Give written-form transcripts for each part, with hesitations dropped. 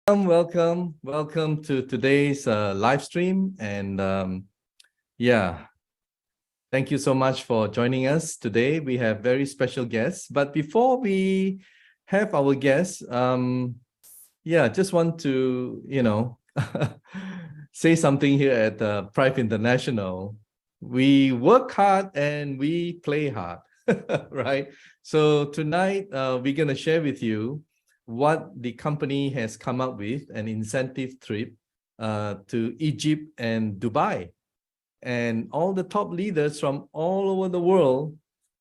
Welcome to today's live stream. And yeah, thank you so much for joining us today. We have very special guests. But before we have our guests, just want to, say something here at Prife International. We work hard and we play hard, right? So tonight, we're going to share with you what the company has come up with, an incentive trip to Egypt and Dubai. And all the top leaders from all over the world,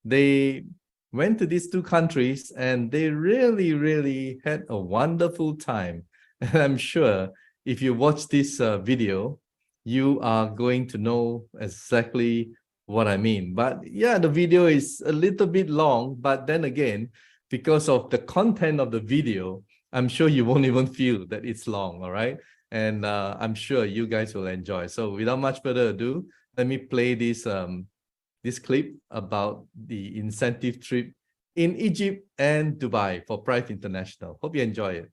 they went to these two countries and they really had a wonderful time. And I'm sure if you watch this video, you are going to know exactly what I mean. But yeah, the video is a little bit long, but then again, because of the content of the video, I'm sure you won't even feel that it's long, all right? And I'm sure you guys will enjoy. So without much further ado, let me play this clip about the incentive trip in Egypt and Dubai for Prife International. Hope you enjoy it.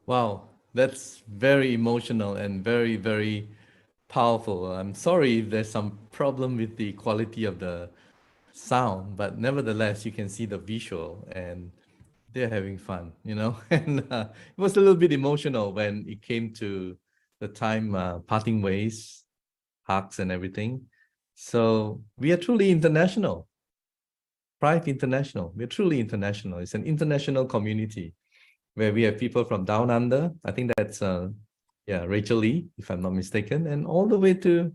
Wow, that's very emotional and very, very powerful. I'm sorry if there's some problem with the quality of the sound, but nevertheless, you can see the visual and they're having fun, you know? And it was a little bit emotional when it came to the time parting ways. hugs and everything. So we are truly international. Prife International. We're truly international. It's an international community where we have people from down under. I think that's Rachel Lee, if I'm not mistaken, and all the way to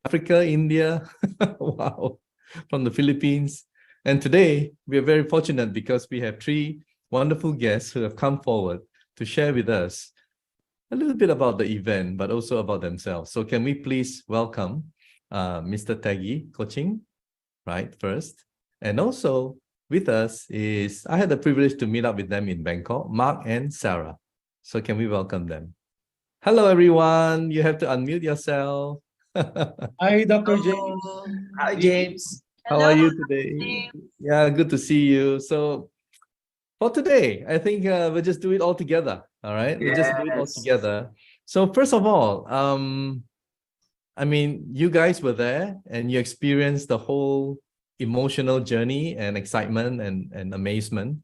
Africa, India. Wow, from the Philippines. And today we are very fortunate because we have three wonderful guests who have come forward to share with us a little bit about the event, but also about themselves. So can we please welcome Mr. Taggy Coching, right, first. And also with us is, I had the privilege to meet up with them in Bangkok, Mark and Sarah. So can we welcome them? Hello, everyone. You have to unmute yourself. Hi, Dr. James. Hi, James. How are you today? Yeah, good to see you. So for today, I think we'll just do it all together. All right, we'll just do it all Yes. together. So first of all, I mean, you guys were there and you experienced the whole emotional journey and excitement and amazement.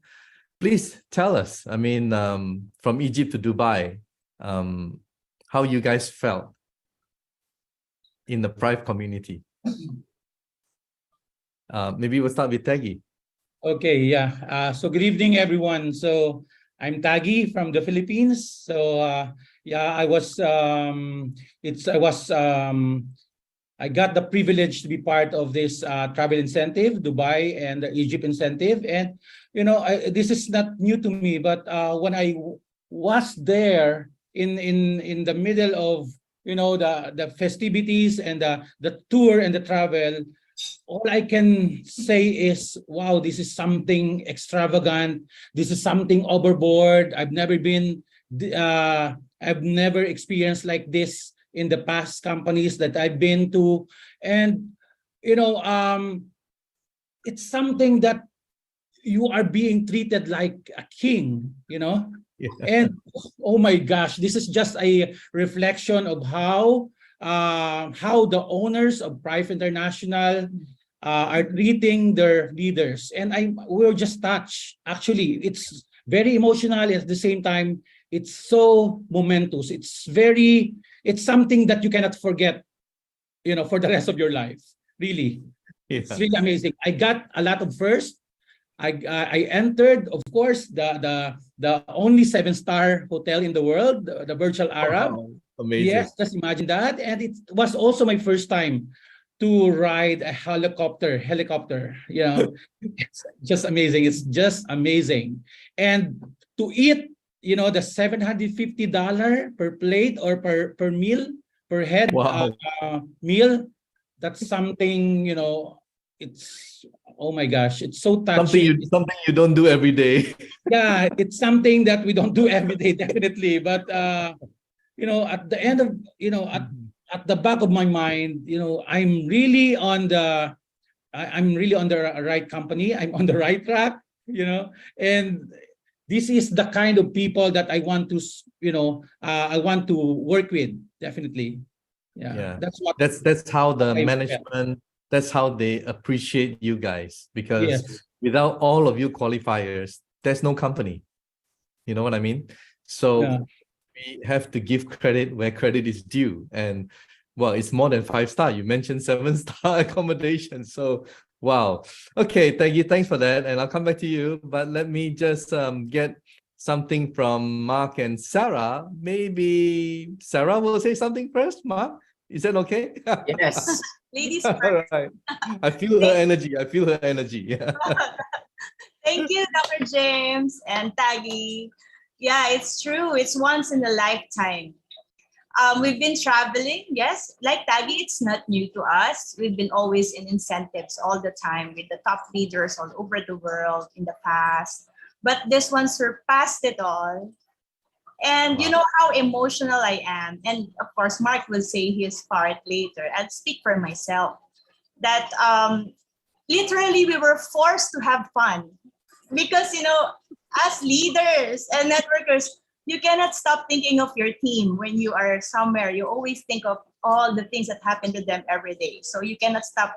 Please tell us, I mean, from Egypt to Dubai, how you guys felt in the Prife community. Maybe we'll start with Taggy. Okay, yeah. So good evening, everyone. So I'm Taggy from the Philippines. So yeah, I got the privilege to be part of this travel incentive, Dubai and the Egypt incentive. And this is not new to me, but when I was there in the middle of the festivities and the tour and the travel, all I can say is, wow, this is something extravagant. This is something overboard. I've never experienced like this in the past companies that I've been to. And, it's something that you are being treated like a king, Yeah. And oh my gosh, this is just a reflection of how the owners of Prife International are treating their leaders. And we were just touched. Actually, it's very emotional. At the same time, it's so momentous. It's something that you cannot forget, for the rest of your life. Really, it's really amazing. I got a lot of first. I entered, of course, the only 7-star hotel in the world, the Virtual Arab. Wow, amazing. Yes, just imagine that. And it was also my first time to ride a helicopter. It's just amazing. It's just amazing. And to eat, the $750 per plate or per meal, per head. Wow. Meal, that's something, it's, oh my gosh, it's so touching. Something you don't do every day. Yeah, it's something that we don't do every day, definitely. But at the end of, at the back of my mind, I'm really on the right company. I'm on the right track, and this is the kind of people that I want to, I want to work with, definitely. Yeah. That's how the management, that's how they appreciate you guys, because Yes. without all of you qualifiers, there's no company. You know what I mean? So we have to give credit where credit is due. And well, it's more than 5-star. You mentioned 7-star accommodation. So wow. Okay, thank you. Thanks for that. And I'll come back to you. But let me just get something from Mark and Sarah. Maybe Sarah will say something first. Mark, is that okay? Yes. Ladies All first. right. I feel her energy. I feel her energy. Yeah. Thank you, Dr. James and Taggy. Yeah, it's true. It's once in a lifetime. We've been traveling. Yes, like Taggy, it's not new to us. We've been always in incentives all the time with the top leaders all over the world in the past. But this one surpassed it all. And you know how emotional I am. And of course, Mark will say his part later. I'll speak for myself. That literally we were forced to have fun. Because, as leaders and networkers, you cannot stop thinking of your team when you are somewhere. You always think of all the things that happen to them every day. So you cannot stop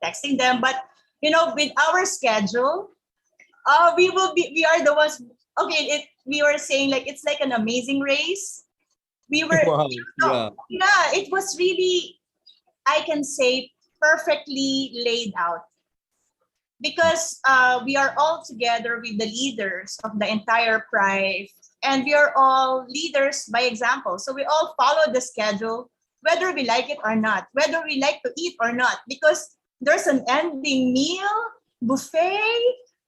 texting them. But, with our schedule, we are the ones, okay, we were saying like, it's like an amazing race. We were, Wow. Yeah. yeah, it was really, I can say, perfectly laid out because we are all together with the leaders of the entire Prife, and we are all leaders by example. So we all follow the schedule, whether we like it or not, whether we like to eat or not, because there's an ending meal, buffet,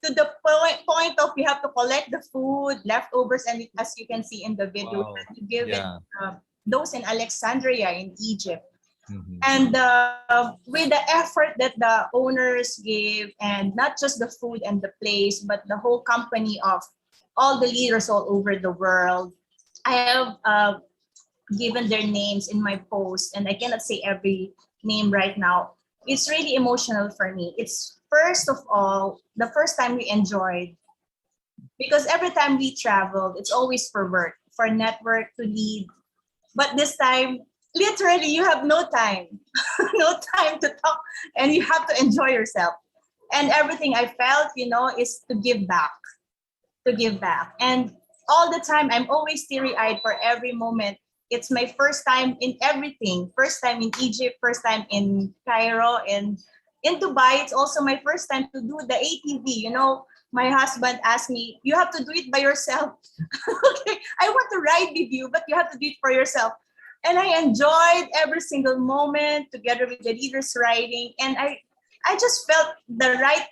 to the point of we have to collect the food, leftovers, and as you can see in the video, Wow. we have to give it Yeah. those in Alexandria in Egypt. Mhm. And with the effort that the owners gave, and not just the food and the place, but the whole company of all the leaders all over the world, I have given their names in my post, and I cannot say every name right now. It's really emotional for me. It's first of all the first time we enjoyed, because every time we traveled, it's always for work, for network, to lead. But this time, literally, you have no time, no time to talk, and you have to enjoy yourself. And everything I felt, is to give back, to give back. And all the time, I'm always teary eyed for every moment. It's my first time in everything. First time in Egypt, first time in Cairo, and in Dubai. It's also my first time to do the ATV. My husband asked me, "You have to do it by yourself." Okay, I want to ride with you, but you have to do it for yourself. And I enjoyed every single moment together with the leaders riding. And I just felt the right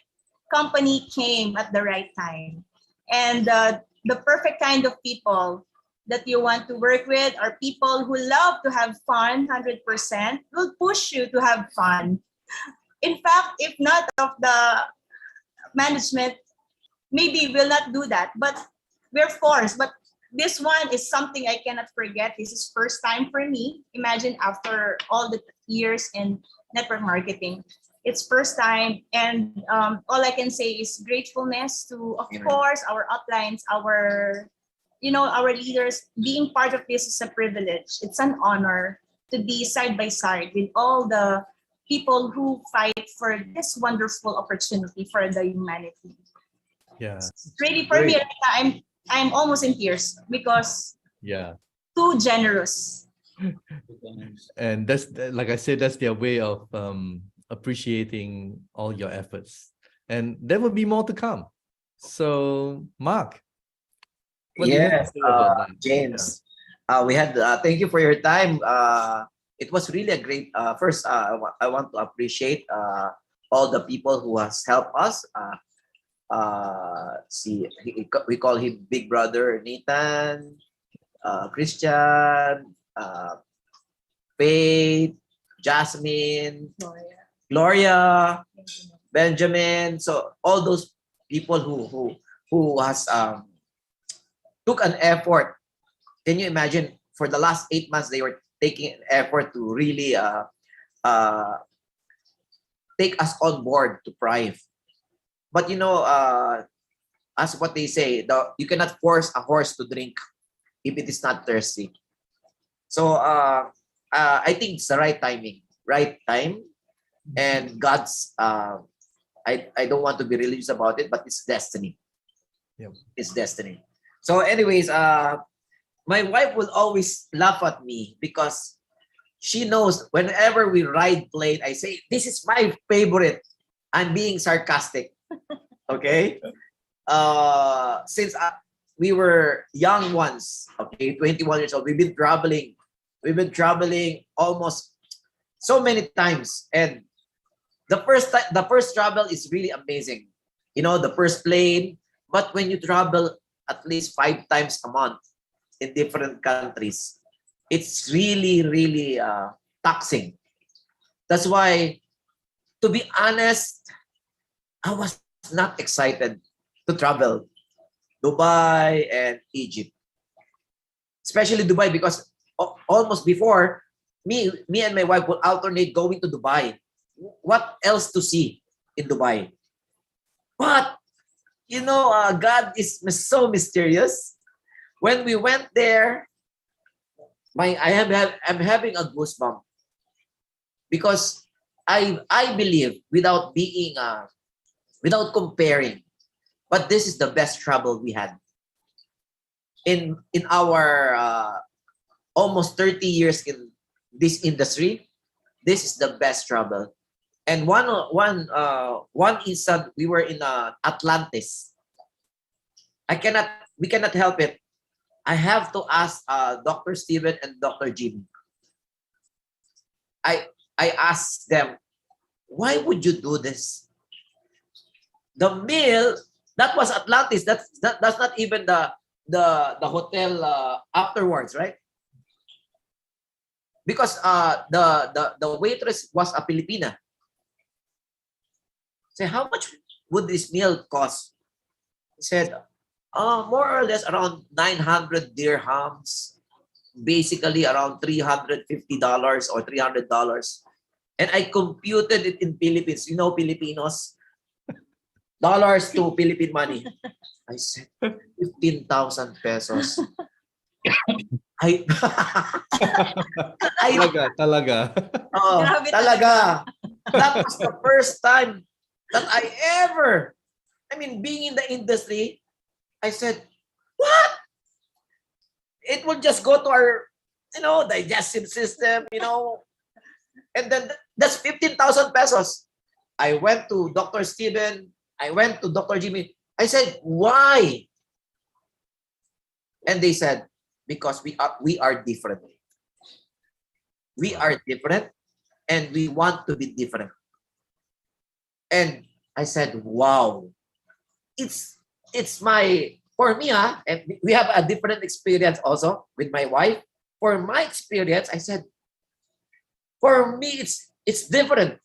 company came at the right time. And the perfect kind of people that you want to work with are people who love to have fun 100%, will push you to have fun. In fact, if not of the management, maybe we'll not do that, but we're forced. But this one is something I cannot forget. This is first time for me. Imagine after all the years in network marketing, it's first time. And all I can say is gratefulness to, of course, our uplines, our leaders. Being part of this is a privilege. It's an honor to be side by side with all the people who fight for this wonderful opportunity for the humanity. Yeah. Really, for me, Great. I'm almost in tears because Yeah. too generous. And like I said, that's their way of appreciating all your efforts. And there will be more to come. So, Mark, what do you have to Yes, say about that? James. We had thank you for your time. It was really a great. First, I want to appreciate all the people who has helped us. See, we call him Big Brother Nathan, Christian, Faith, Jasmine, Gloria, Benjamin. So all those people who has took an effort. Can you imagine? For the last 8 months, they were taking an effort to really uh, take us on board to Prive. But as what they say, you cannot force a horse to drink if it is not thirsty. So I think it's the right timing, right time, and God's. I don't want to be religious about it, but it's destiny. Yep. It's destiny. So, anyways, my wife will always laugh at me because she knows whenever we ride plane, I say, "This is my favorite." I'm being sarcastic. Okay. Since we were young ones, okay, 21 years old, we've been traveling. We've been traveling almost so many times, and the first travel is really amazing. The first plane. But when you travel at least 5 times a month in different countries, it's really, really taxing. That's why, to be honest, I was not excited to travel Dubai and Egypt, especially Dubai, because almost before me and my wife will alternate going to Dubai. What else to see in Dubai? But God is so mysterious. When we went there, I'm having a goosebump because I believe, without without comparing, but this is the best travel we had in our almost 30 years in this industry, this is the best travel. And one instant, we were in Atlantis. We cannot help it. I have to ask Dr. Steven and Dr. Jimmy. I asked them, why would you do this? The meal, that was Atlantis. That's not even the hotel afterwards, right? Because the waitress was a Filipina. Say, how much would this meal cost? He said, more or less around 900 dirhams, basically around $350 or $300. And I computed it in Philippines. You know, Filipinos, dollars to Philippine money. I said, 15,000 pesos. Talaga. Oh, Grabe talaga. That was the first time that I ever, being in the industry, I said, what? It will just go to our, digestive system, and then that's 15,000 pesos. I went to Dr. Steven. I went to Dr. Jimmy. I said, why? And they said, because we are different. We are different, and we want to be different. And I said, wow, it's my, for me, and we have a different experience also with my wife. For my experience, I said, for me, it's different.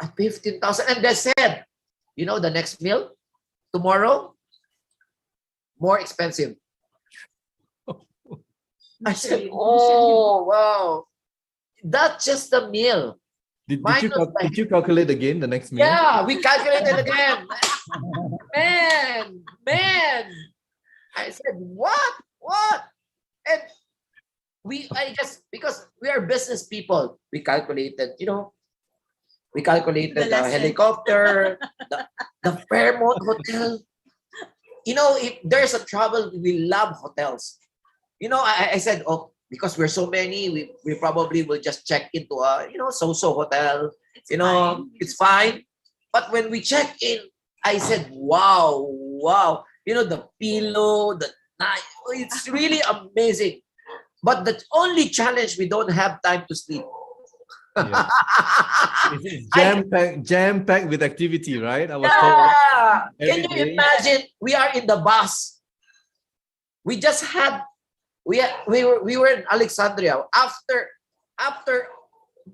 At 15,000, and they said, the next meal tomorrow, more expensive. I said, oh wow, that's just the meal. Did you calculate again the next meal? Yeah, we calculated again. Man. I said, what? And because we are business people, we calculated, the helicopter, the Fairmont Hotel. If there's a travel, we love hotels. I said, oh, because we're so many, we probably will just check into a, so-so hotel. It's fine. But when we check in, I said, wow. The pillow, the night, it's really amazing. But the only challenge, we don't have time to sleep. Yeah. It's jam-packed with activity, right? I was told. Can you imagine? We are in the bus. We just had, we were in Alexandria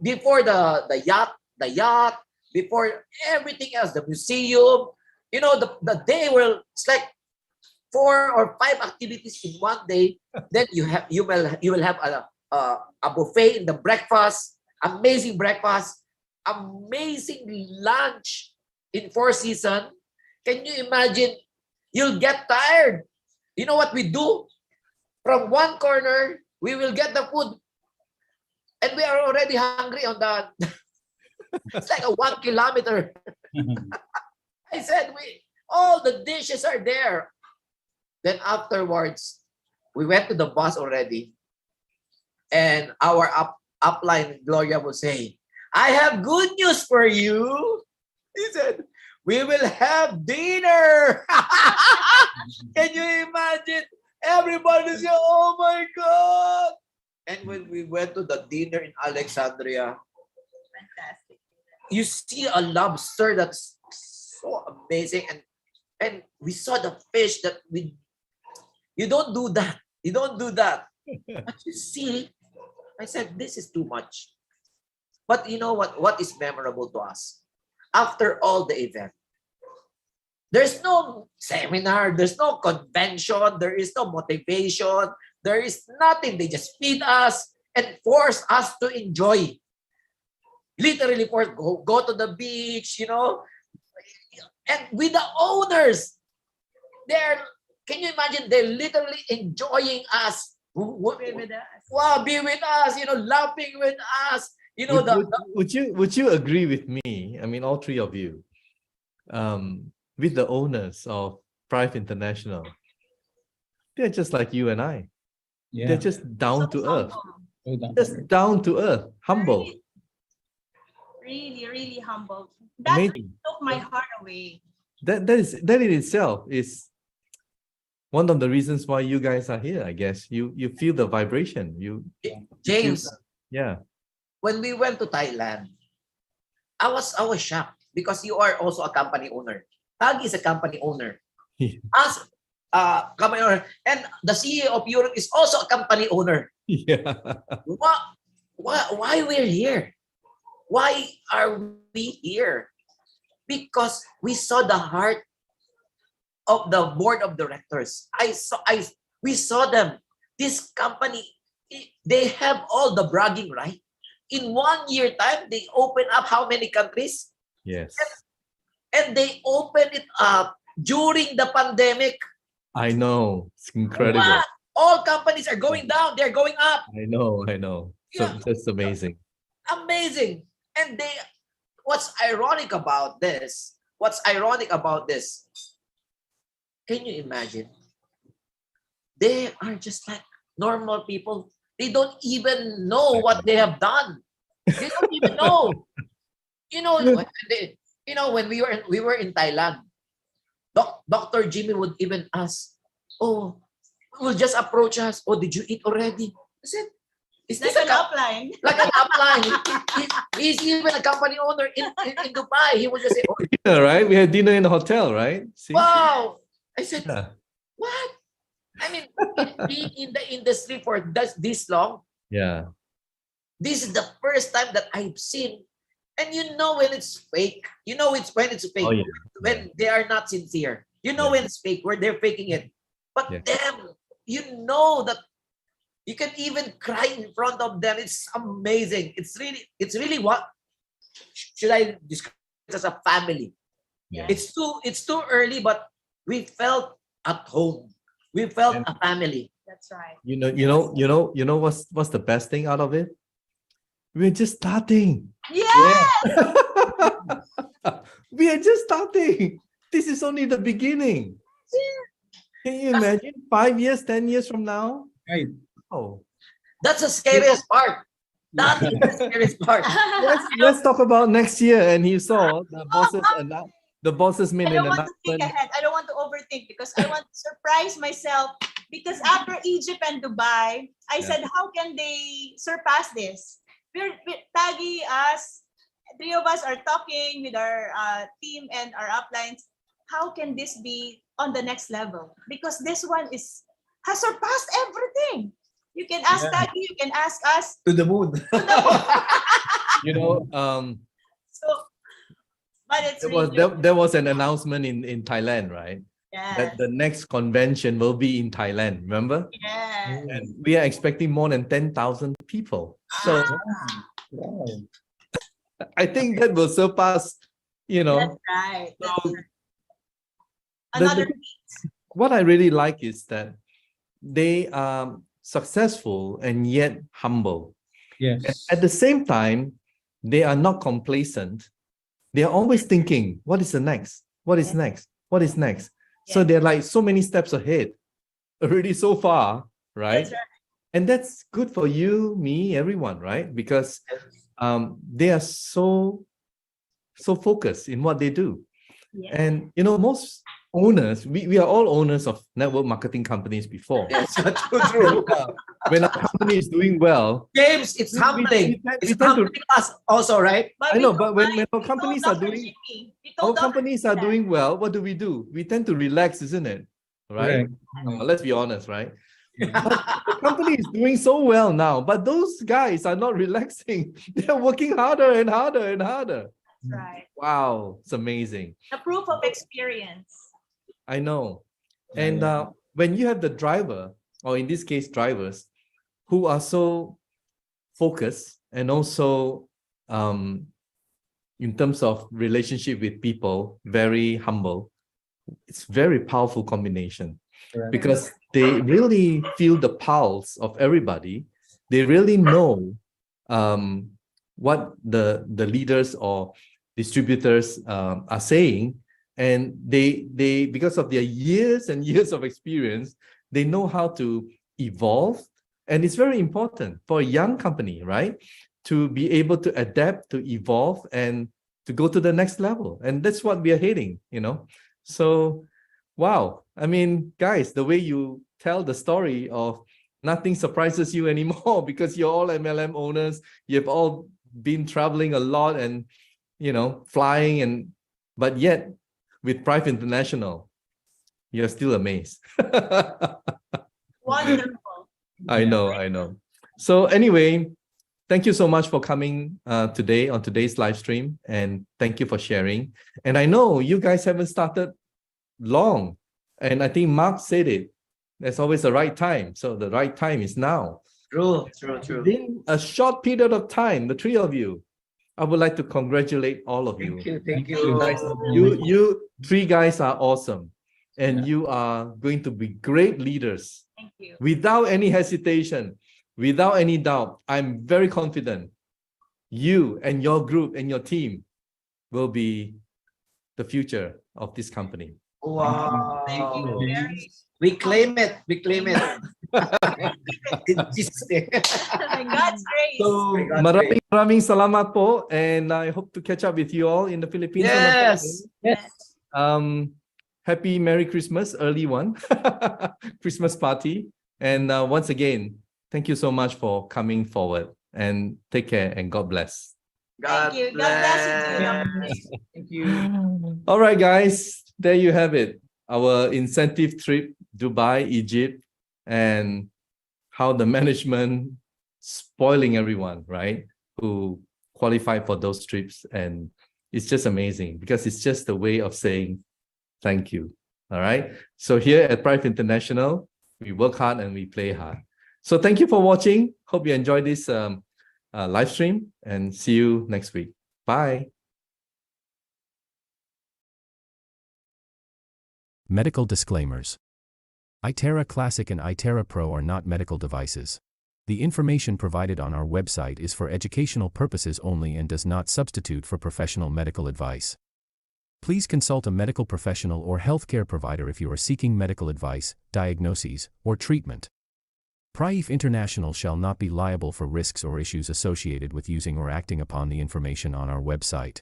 before the yacht, before everything else, the museum. The day it's like 4 or 5 activities in one day. Then you will have a buffet in the breakfast, amazing breakfast, amazing lunch in Four Seasons. Can you imagine? You'll get tired. You know what we do? From one corner, we will get the food, and we are already hungry on the. It's like a 1 kilometer. I said, all the dishes are there. Then afterwards, we went to the bus already, and our upline Gloria will say, I have good news for you. He said, we will have dinner. Can you imagine? Everybody said, oh my God. And when we went to the dinner in Alexandria, Fantastic. you see a lobster that's so amazing. And we saw the fish that you don't do that. You don't do that. But you see, I said, this is too much. But you know what is memorable to us? After all the event, there's no seminar, there's no convention, there is no motivation, there is nothing. They just feed us and force us to enjoy. Literally force, go to the beach, and with the owners, can you imagine, they're literally enjoying us. Be with us. Wow, be with us, laughing with us. Would you agree with me? All three of you, with the owners of Prife International, they're just like you and I. They're just down to earth. humble. Just down to earth, humble. Really, really humble. That Amazing. took my heart away. That in itself is one of the reasons why you guys are here, I guess. You feel the vibration. James, Yeah. when we went to Thailand, I was shocked because you are also a company owner. Taggy is a company owner. As company owner, and the CEO of Europe is also a company owner. Yeah. Why we're here? Why are we here? Because we saw the heart of the board of directors. We saw them. This company, they have all the bragging right. In 1 year time, they open up how many countries? Yes. And they open it up during the pandemic. I know. It's incredible. What? All companies are going down. They're going up. I know. So Yeah. that's amazing. Amazing. And what's ironic about this? Can you imagine? They are just like normal people. They don't even know what they have done. They don't even know. When we were in Thailand, Dr. Jimmy would even ask, "Oh, will just approach us. Oh, did you eat already?" I said, "Is this Like an upline. like an upline?" He's even a company owner in Dubai. He would just say, "Oh, Dinner, right? We had dinner in the hotel, right? See? wow!" I said, Yeah. "What?" I mean, being in the industry for this long, Yeah. this is the first time that I've seen, and you know when it's fake. You know when it's fake. Oh, yeah. When they are not sincere. You know when it's fake, where they're faking it. But Yeah. them, you know that you can even cry in front of them. It's amazing. It's really what should I describe it as a family. Yeah. It's too early, but we felt at home. We felt And- a family. That's right. You know what's the best thing out of it? We're just starting. Yeah. We are just starting. This is only the beginning. Can you imagine 5 years, 10 years from now? Right. Oh, That's the scariest part. That is the scariest part. let's talk about next year. And you saw the bosses made I an don't want to think announcement. ahead. I don't want to overthink because I want to surprise myself. Because after Egypt and Dubai, I Yeah. said, how can they surpass this? Taggy, us, three of us are talking with our team and our uplines. How can this be on the next level? Because this one has surpassed everything. You can ask Yeah. Taggy, you can ask us. To the moon. You know, So, but it's there was an announcement in Thailand, right? yes, That the next convention will be in Thailand. Remember? yes. And we are expecting more than 10,000 people. So Wow. I think that will surpass, That's right. That's so right. Another what I really like is that they are successful and yet humble. Yes. At the same time, they are not complacent. They are always thinking, what is the next? What is Yes. next? What is next? So Yes. they're like so many steps ahead already so far, right? That's right. And that's good for you, me, everyone, right? Because they are so focused in what they do. Yes. And most owners, we are all owners of network marketing companies before. Yes, true. When our company is doing well, James, it's humbling. we It's tend to, humbling us also, right? I we know, told but when Mike, our we companies told are Dr. doing Jimmy, we our told Dr. companies are Jimmy doing well, what do? We tend to relax, isn't it? Right? Correct. Let's be honest, right? The company is doing so well now, but those guys are not relaxing. They're working harder and harder and harder. That's right. Wow, it's amazing. The proof of experience. I know. And when you have the driver, or in this case, drivers, who are so focused and also in terms of relationship with people, very humble, it's very powerful combination. Correct. Because they really feel the pulse of everybody. They really know what the leaders or distributors are saying, and they because of their years and years of experience, they know how to evolve And it's very important for a young company, right? To be able to adapt, to evolve, and to go to the next level. And that's what we are heading, So, wow. I mean, guys, the way you tell the story of nothing surprises you anymore because you're all MLM owners. You've all been traveling a lot and, flying, but yet with Prife International, you're still amazed. Wonderful. I know. So anyway, thank you so much for coming today on today's live stream, and thank you for sharing. And I know you guys haven't started long, and I think Mark said it. There's always the right time. So the right time is now. True. In a short period of time, the three of you, I would like to congratulate all of you. Thank you. You guys, you three guys are awesome, and you are going to be great leaders. Thank you. Without any hesitation, without any doubt, I'm very confident you and your group and your team will be the future of this company. Wow. Thank you. Very. We claim it. In Jesus' name. God's grace. So, God's maraming salamat po, and I hope to catch up with you all in the Philippines. Yes. Happy Merry Christmas, early one, Christmas party. And once again, thank you so much for coming forward, and take care and God bless. Thank you. God bless you too, Dr. James. Thank you. All right, guys, there you have it. Our incentive trip, Dubai, Egypt, and how the management spoiling everyone, right? Who qualified for those trips. And it's just amazing because it's just a way of saying thank you. All right. So here at Prife International, we work hard and we play hard. So thank you for watching. Hope you enjoyed this live stream, and see you next week. Bye. Medical disclaimers. iTerra Classic and iTerra Pro are not medical devices. The information provided on our website is for educational purposes only and does not substitute for professional medical advice. Please consult a medical professional or healthcare provider if you are seeking medical advice, diagnoses, or treatment. Prife International shall not be liable for risks or issues associated with using or acting upon the information on our website.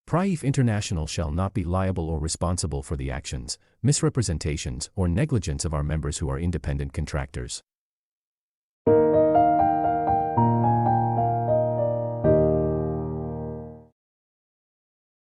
Prife International shall not be liable or responsible for the actions, misrepresentations, or negligence of our members who are independent contractors.